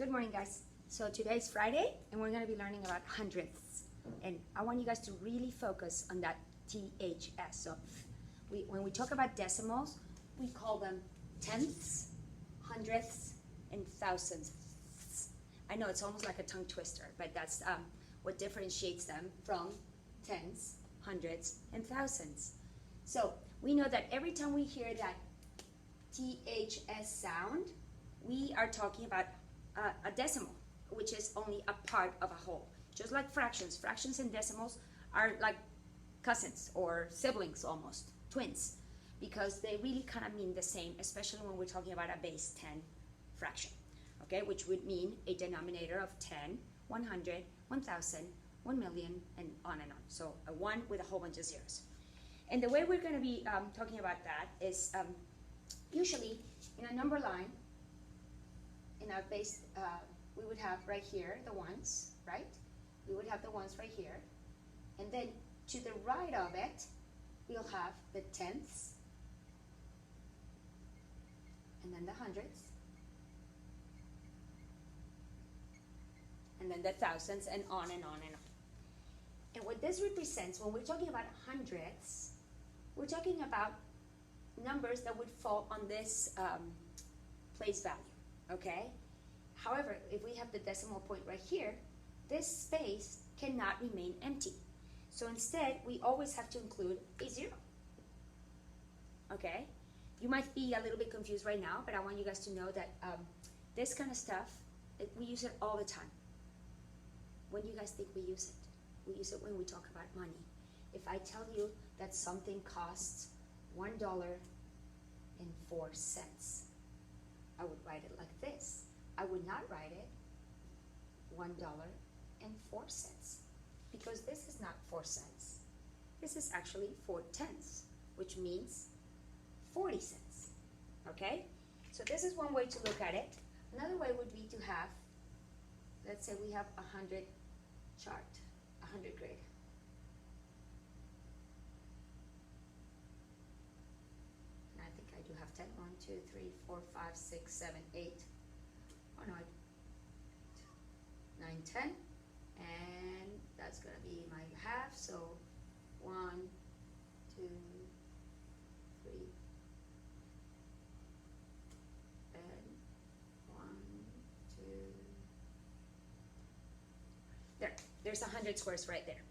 Good morning, guys. So today's Friday, and we're going to be learning about hundredths. And I want you guys to really focus on that THS. So when we talk about decimals, we call them tenths, hundredths, and thousandths. I know it's almost like a tongue twister, but that's what differentiates them from tens, hundreds, and thousands. So we know that every time we hear that THS sound, we are talking about a decimal, which is only a part of a whole. Just like fractions. Fractions and decimals are like cousins or siblings almost, twins, because they really kind of mean the same, especially when we're talking about a base 10 fraction, okay, which would mean a denominator of 10, 100, 1,000, 1 million, and on and on. So a 1 with a whole bunch of zeros. And the way we're going to be talking about that is usually in a number line, in our base, we would have right here the ones, right? We would have the ones right here. And then to the right of it, we'll have the tenths, and then the hundredths, and then the thousands, and on and on and on. And what this represents, when we're talking about hundredths, we're talking about numbers that would fall on this place value, okay? However, if we have the decimal point right here, this space cannot remain empty. So instead, we always have to include a 0, okay? You might be a little bit confused right now, but I want you guys to know that this kind of stuff, we use it all the time. When do you guys think we use it? We use it when we talk about money. If I tell you that something costs $1.04, I would write it like this. I would not write it $1.04, because this is not 4 cents. This is actually 4 tenths, which means 40 cents, okay? So this is one way to look at it. Another way would be to have, let's say we have a 100 chart, a 100 grid. And I think I do have 10. 1, 2, 3, 4, 5, 6, 7, 8. Oh no, 9, 10. And that's going to be my half. So 1, 2, 3, and 1, 2. There's 100 squares right there.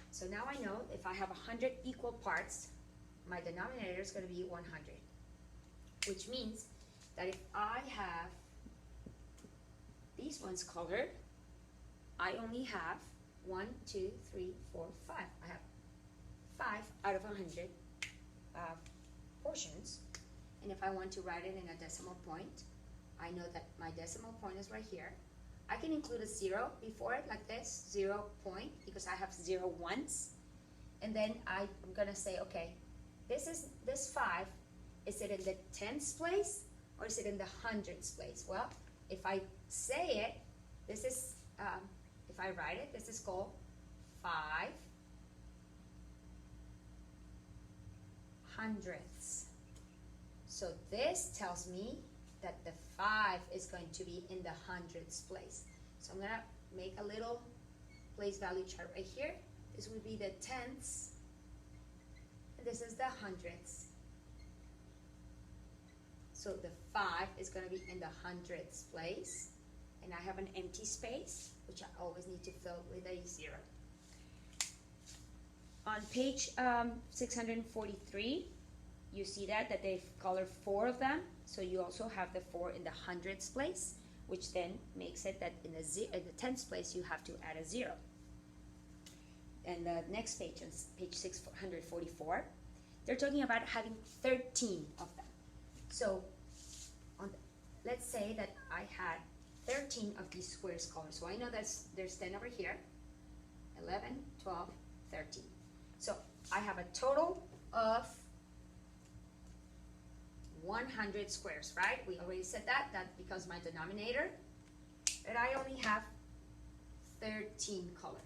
So now I know if I have 100 equal parts, my denominator is going to be 100, which means that if I have these ones colored, I only have 1, 2, 3, 4, 5. I have 5 out of 100 portions. And if I want to write it in a decimal point, I know that my decimal point is right here. I can include a 0 before it like this, 0 point, because I have 0 ones. And then I'm gonna say, okay, this 5, is it in the tenths place or is it in the hundreds place? Well, if I say it, this is, if I write it, this is called 5 hundredths. So this tells me that the 5 is going to be in the hundredths place. So I'm gonna make a little place value chart right here. This would be the tenths, and this is the hundredths. So the 5 is going to be in the hundredths place, and I have an empty space, which I always need to fill with a 0. On page 643, you see that they've colored 4 of them, so you also have the 4 in the hundredths place, which then makes it that in the tenths place you have to add a 0. And the next page, on page 644, they're talking about having 13 of them. So let's say that I had 13 of these squares colored. So I know that there's 10 over here, 11, 12, 13. So I have a total of 100 squares, right? We already said that becomes my denominator. But I only have 13 colored.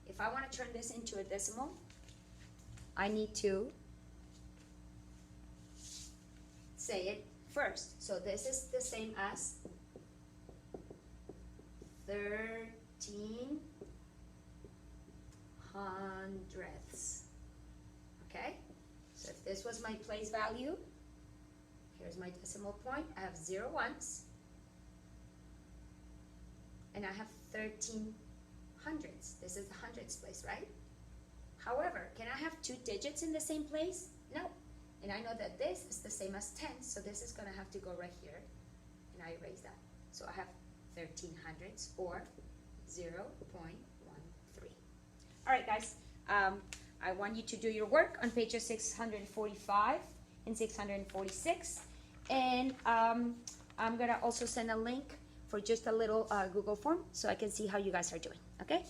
If I want to turn this into a decimal, I need to say it first. So this is the same as 13 hundredths. Okay, so if this was my place value, here's my decimal point. I have 0 ones, and I have 13 hundredths. This is the hundredths place, right? However, can I have 2 digits in the same place? No. And I know that this is the same as 10, so this is going to have to go right here, and I erase that. So I have 13 hundredths, or 0.13. All right, guys. I want you to do your work on pages 645 and 646. And I'm going to also send a link for just a little Google form so I can see how you guys are doing. Okay?